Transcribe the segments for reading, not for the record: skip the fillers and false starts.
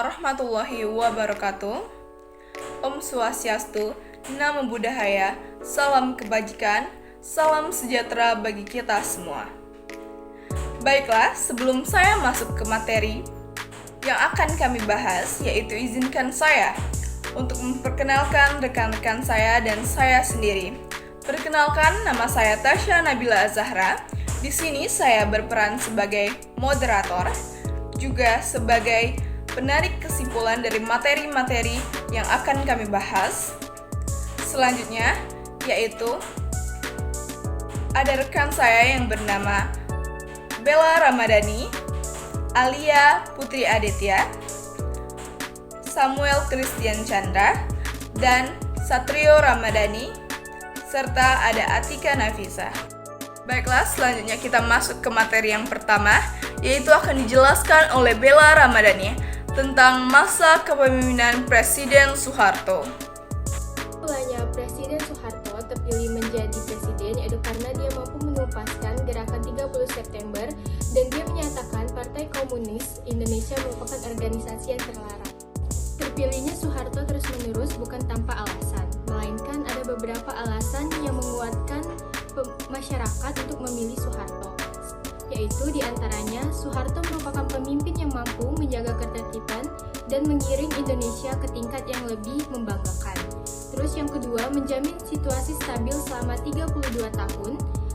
warahmatullahi wabarakatuh. Om Swastiastu, Namo Buddhaya, salam kebajikan, salam sejahtera bagi kita semua. Baiklah, sebelum saya masuk ke materi yang akan kami bahas, yaitu izinkan saya untuk memperkenalkan rekan-rekan saya dan saya sendiri. Perkenalkan, nama saya Tasya Nabila Zahra. Di sini saya berperan sebagai moderator, juga sebagai penarik kesimpulan dari materi-materi yang akan kami bahas. Selanjutnya, yaitu ada rekan saya yang bernama Bella Ramadhani, Alia Putri Aditya, Samuel Christian Chandra, dan Satrio Ramadhani, serta ada Atika Nafisa. Baiklah, selanjutnya kita masuk ke materi yang pertama, yaitu akan dijelaskan oleh Bella Ramadhani tentang masa kepemimpinan Presiden Soeharto. Mulanya Presiden Soeharto terpilih menjadi presiden yaitu karena dia mampu menuntaskan gerakan 30 September dan dia menyatakan Partai Komunis Indonesia merupakan organisasi yang terlarang. Terpilihnya Soeharto terus-menerus bukan tanpa alasan, melainkan ada beberapa alasan yang menguatkan masyarakat untuk memilih Soeharto. Yaitu diantaranya Soeharto merupakan pemimpin yang mampu menjaga ketertiban dan mengiring Indonesia ke tingkat yang lebih membanggakan. Terus yang kedua, menjamin situasi stabil selama 32 tahun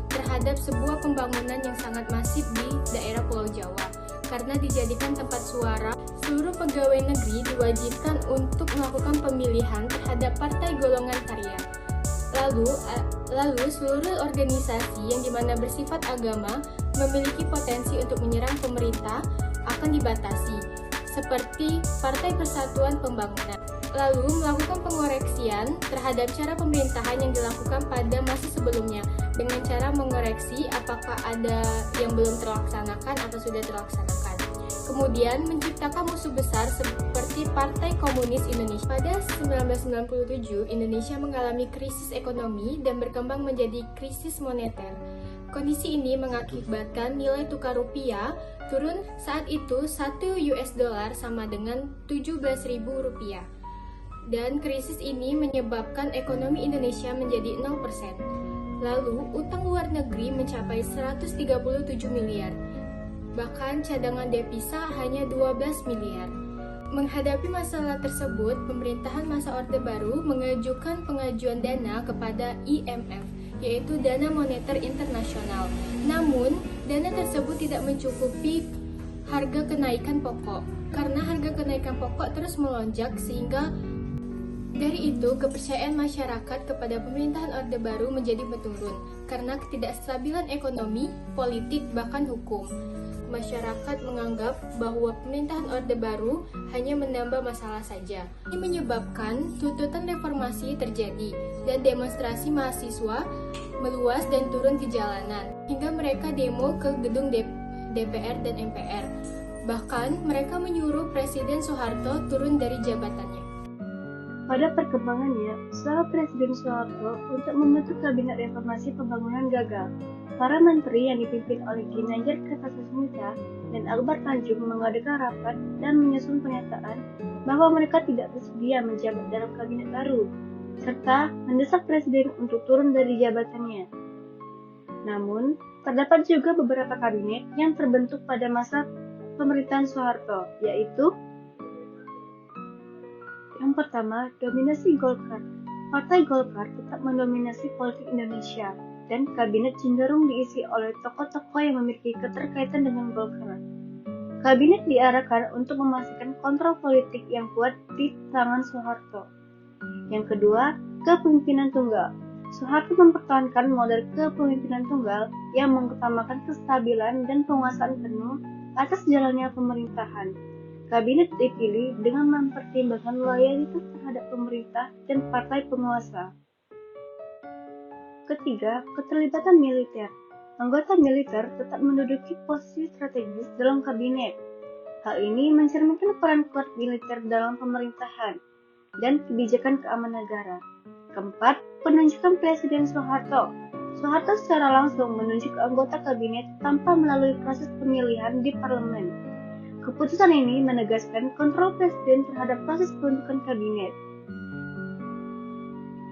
terhadap sebuah pembangunan yang sangat masif di daerah Pulau Jawa. Karena dijadikan tempat suara, seluruh pegawai negeri diwajibkan untuk melakukan pemilihan terhadap partai golongan karya. Lalu seluruh organisasi yang dimana bersifat agama memiliki potensi untuk menyerang pemerintah akan dibatasi, seperti Partai Persatuan Pembangunan. Lalu melakukan pengoreksian terhadap cara pemerintahan yang dilakukan pada masa sebelumnya dengan cara mengoreksi apakah ada yang belum terlaksanakan atau sudah terlaksanakan. Kemudian menciptakan musuh besar seperti Partai Komunis Indonesia. Pada 1997, Indonesia mengalami krisis ekonomi dan berkembang menjadi krisis moneter. Kondisi ini mengakibatkan nilai tukar rupiah turun. Saat itu 1 US dollar sama dengan 17.000 rupiah. Dan krisis ini menyebabkan ekonomi Indonesia menjadi 0%. Lalu utang luar negeri mencapai 137 miliar. Bahkan cadangan devisa hanya 12 miliar. Menghadapi masalah tersebut, pemerintahan masa Orde Baru mengajukan pengajuan dana kepada IMF, yaitu Dana Moneter Internasional. Namun, dana tersebut tidak mencukupi harga kenaikan pokok, karena harga kenaikan pokok terus melonjak sehingga dari itu kepercayaan masyarakat kepada pemerintahan Orde Baru menjadi menurun karena ketidakstabilan ekonomi, politik, bahkan hukum. Masyarakat menganggap bahwa pemerintahan Orde Baru hanya menambah masalah saja. Ini menyebabkan tuntutan reformasi terjadi dan demonstrasi mahasiswa meluas dan turun ke jalanan hingga mereka demo ke gedung DPR dan MPR. Bahkan mereka menyuruh Presiden Soeharto turun dari jabatannya. Pada perkembangannya, usaha Presiden Soeharto untuk membentuk Kabinet Reformasi Pembangunan gagal. Para menteri yang dipimpin oleh Ginanjar Kertasusmita dan Akbar Tanjung mengadakan rapat dan menyusun pernyataan bahwa mereka tidak bersedia menjabat dalam kabinet baru, serta mendesak Presiden untuk turun dari jabatannya. Namun, terdapat juga beberapa kabinet yang terbentuk pada masa pemerintahan Soeharto, yaitu yang pertama, dominasi Golkar. Partai Golkar tetap mendominasi politik Indonesia, dan kabinet cenderung diisi oleh tokoh-tokoh yang memiliki keterkaitan dengan Golkar. Kabinet diarahkan untuk memastikan kontrol politik yang kuat di tangan Soeharto. Yang kedua, kepemimpinan tunggal. Soeharto mempertahankan model kepemimpinan tunggal yang mengutamakan kestabilan dan penguasaan penuh atas jalannya pemerintahan. Kabinet dipilih dengan mempertimbangkan loyalitas terhadap pemerintah dan partai penguasa. Ketiga, keterlibatan militer. Anggota militer tetap menduduki posisi strategis dalam kabinet. Hal ini mencerminkan peran kuat militer dalam pemerintahan dan kebijakan keamanan negara. Keempat, penunjukan Presiden Soeharto. Soeharto secara langsung menunjuk anggota kabinet tanpa melalui proses pemilihan di parlemen. Keputusan ini menegaskan kontrol presiden terhadap proses pembentukan kabinet.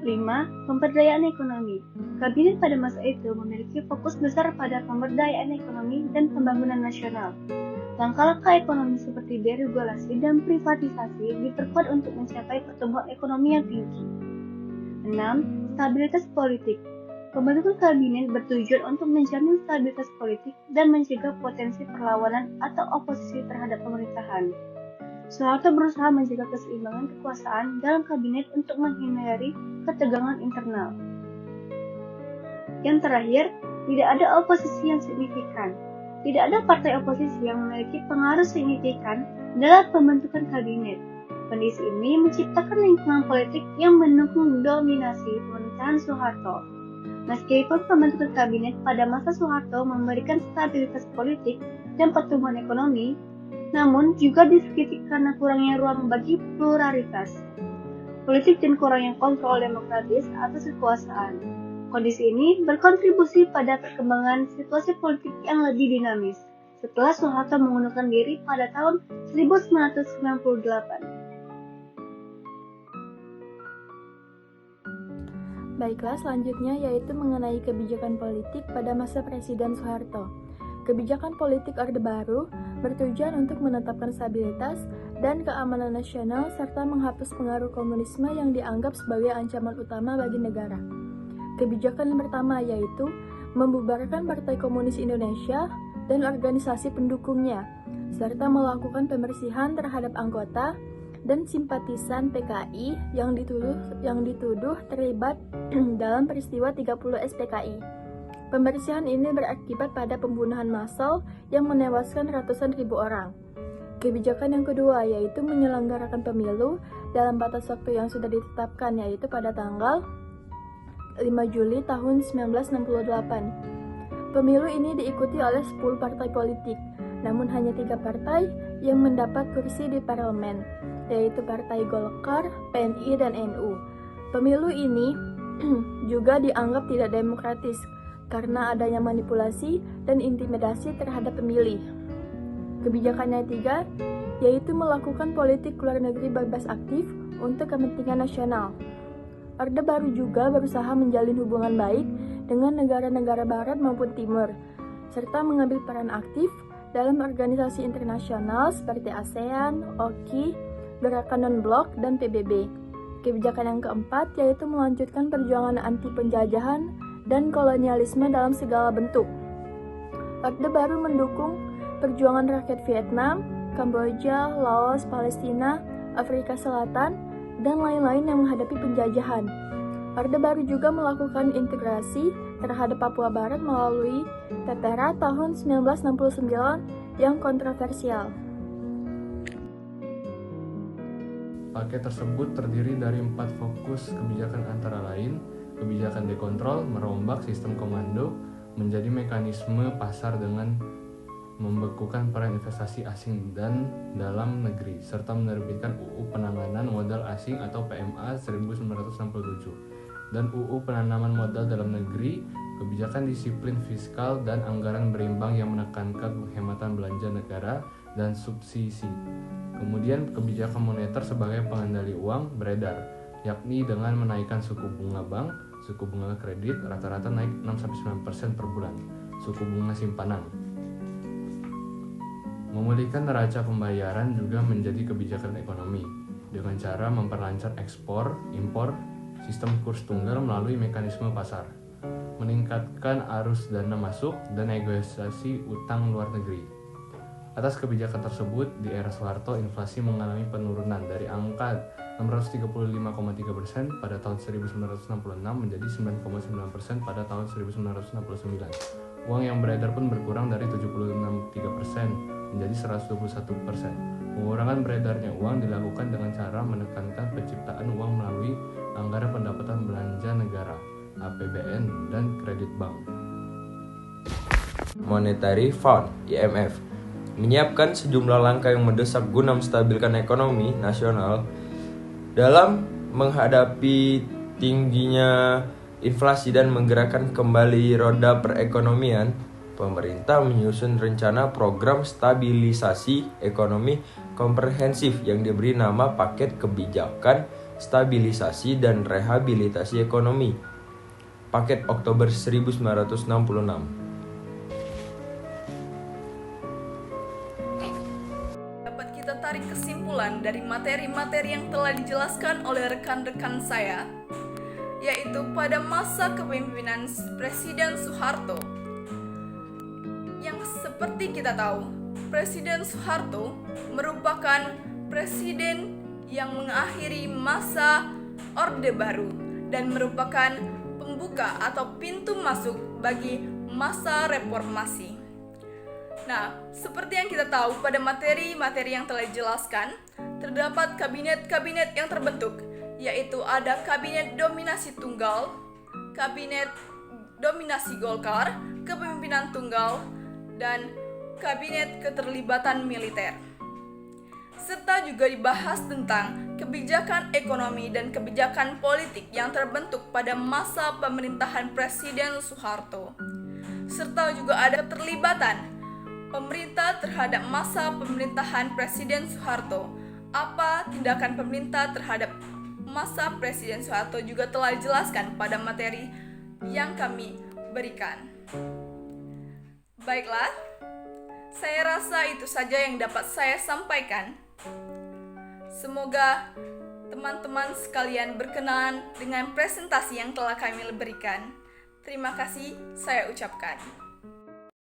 5. Pemberdayaan ekonomi. Kabinet pada masa itu memiliki fokus besar pada pemberdayaan ekonomi dan pembangunan nasional. Langkah-langkah ekonomi seperti deregulasi dan privatisasi diperkuat untuk mencapai pertumbuhan ekonomi yang tinggi. 6. Stabilitas politik. Pembentukan kabinet bertujuan untuk menjamin stabilitas politik dan mencegah potensi perlawanan atau oposisi terhadap pemerintahan. Soeharto berusaha menjaga keseimbangan kekuasaan dalam kabinet untuk menghindari ketegangan internal. Yang terakhir, tidak ada oposisi yang signifikan. Tidak ada partai oposisi yang memiliki pengaruh signifikan dalam pembentukan kabinet. Kondisi ini menciptakan lingkungan politik yang mendukung dominasi pemerintahan Soeharto. Meskipun pembentukan kabinet pada masa Soeharto memberikan stabilitas politik dan pertumbuhan ekonomi, namun juga disakiti karena kurangnya ruang bagi pluralitas politik dan kurangnya kontrol demokratis atas kekuasaan. Kondisi ini berkontribusi pada perkembangan situasi politik yang lebih dinamis setelah Soeharto mengundurkan diri pada tahun 1998. Baiklah, selanjutnya yaitu mengenai kebijakan politik pada masa Presiden Soeharto. Kebijakan politik Orde Baru bertujuan untuk menetapkan stabilitas dan keamanan nasional serta menghapus pengaruh komunisme yang dianggap sebagai ancaman utama bagi negara. Kebijakan yang pertama yaitu membubarkan Partai Komunis Indonesia dan organisasi pendukungnya, serta melakukan pembersihan terhadap anggota dan simpatisan PKI yang dituduh terlibat dalam peristiwa 30 SPKI. Pembersihan ini berakibat pada pembunuhan massal yang menewaskan ratusan ribu orang. Kebijakan yang kedua yaitu menyelenggarakan pemilu dalam batas waktu yang sudah ditetapkan, yaitu pada tanggal 5 Juli tahun 1968. Pemilu ini diikuti oleh 10 partai politik, namun hanya 3 partai yang mendapat kursi di parlemen, yaitu Partai Golkar, PNI, dan NU. Pemilu ini juga dianggap tidak demokratis karena adanya manipulasi dan intimidasi terhadap pemilih. Kebijakan yang ketiga yaitu melakukan politik luar negeri bebas aktif untuk kepentingan nasional. Orde Baru juga berusaha menjalin hubungan baik dengan negara-negara barat maupun timur, serta mengambil peran aktif dalam organisasi internasional seperti ASEAN, OKI, Gerakan Non-Blok, dan PBB. Kebijakan yang keempat yaitu melanjutkan perjuangan anti penjajahan dan kolonialisme dalam segala bentuk. Orde Baru mendukung perjuangan rakyat Vietnam, Kamboja, Laos, Palestina, Afrika Selatan, dan lain-lain yang menghadapi penjajahan. Orde Baru juga melakukan integrasi terhadap Papua Barat melalui TEPERA tahun 1969 yang kontroversial. Paket tersebut terdiri dari 4 fokus kebijakan antara lain: kebijakan dekontrol, merombak sistem komando menjadi mekanisme pasar dengan membekukan peran investasi asing dan dalam negeri, serta menerbitkan UU Penanganan Modal Asing atau PMA 1967 dan UU Penanaman Modal Dalam Negeri, kebijakan disiplin fiskal dan anggaran berimbang yang menekankan penghematan belanja negara dan subsidi. Kemudian kebijakan moneter sebagai pengendali uang beredar, yakni dengan menaikkan suku bunga bank, suku bunga kredit rata-rata naik 6-9% per bulan, suku bunga simpanan. Memulihkan neraca pembayaran juga menjadi kebijakan ekonomi dengan cara memperlancar ekspor, impor, sistem kurs tunggal melalui mekanisme pasar, meningkatkan arus dana masuk dan negosiasi utang luar negeri. Atas kebijakan tersebut, di era Soeharto inflasi mengalami penurunan dari angka 635,3% pada tahun 1966 menjadi 9,9% pada tahun 1969. Uang yang beredar pun berkurang dari 76,3% menjadi 121%. Pengurangan beredarnya uang dilakukan dengan cara menekankan penciptaan uang melalui anggaran pendapatan belanja negara, APBN, dan kredit bank. Monetary Fund (IMF) menyiapkan sejumlah langkah yang mendesak guna menstabilkan ekonomi nasional dalam menghadapi tingginya inflasi dan menggerakkan kembali roda perekonomian. pemerintah menyusun rencana program stabilisasi ekonomi komprehensif yang diberi nama Paket Kebijakan Stabilisasi dan Rehabilitasi Ekonomi, Paket Oktober 1966. Dapat kita tarik kesimpulan dari materi-materi yang telah dijelaskan oleh rekan-rekan saya, yaitu pada masa kepemimpinan Presiden Soeharto, yang seperti kita tahu, Presiden Soeharto merupakan presiden yang mengakhiri masa Orde Baru dan merupakan pembuka atau pintu masuk bagi masa reformasi. Nah, seperti yang kita tahu pada materi-materi yang telah dijelaskan, terdapat kabinet-kabinet yang terbentuk, yaitu ada Kabinet Dominasi Tunggal, Kabinet Dominasi Golkar, Kepemimpinan Tunggal, dan Kabinet Keterlibatan Militer. Serta juga dibahas tentang kebijakan ekonomi dan kebijakan politik yang terbentuk pada masa pemerintahan Presiden Soeharto. Serta juga ada keterlibatan pemerintah terhadap masa pemerintahan Presiden Soeharto. Apa tindakan pemerintah terhadap masa Presiden Soeharto juga telah dijelaskan pada materi yang kami berikan. Baiklah, saya rasa itu saja yang dapat saya sampaikan. Semoga teman-teman sekalian berkenan dengan presentasi yang telah kami berikan. Terima kasih saya ucapkan.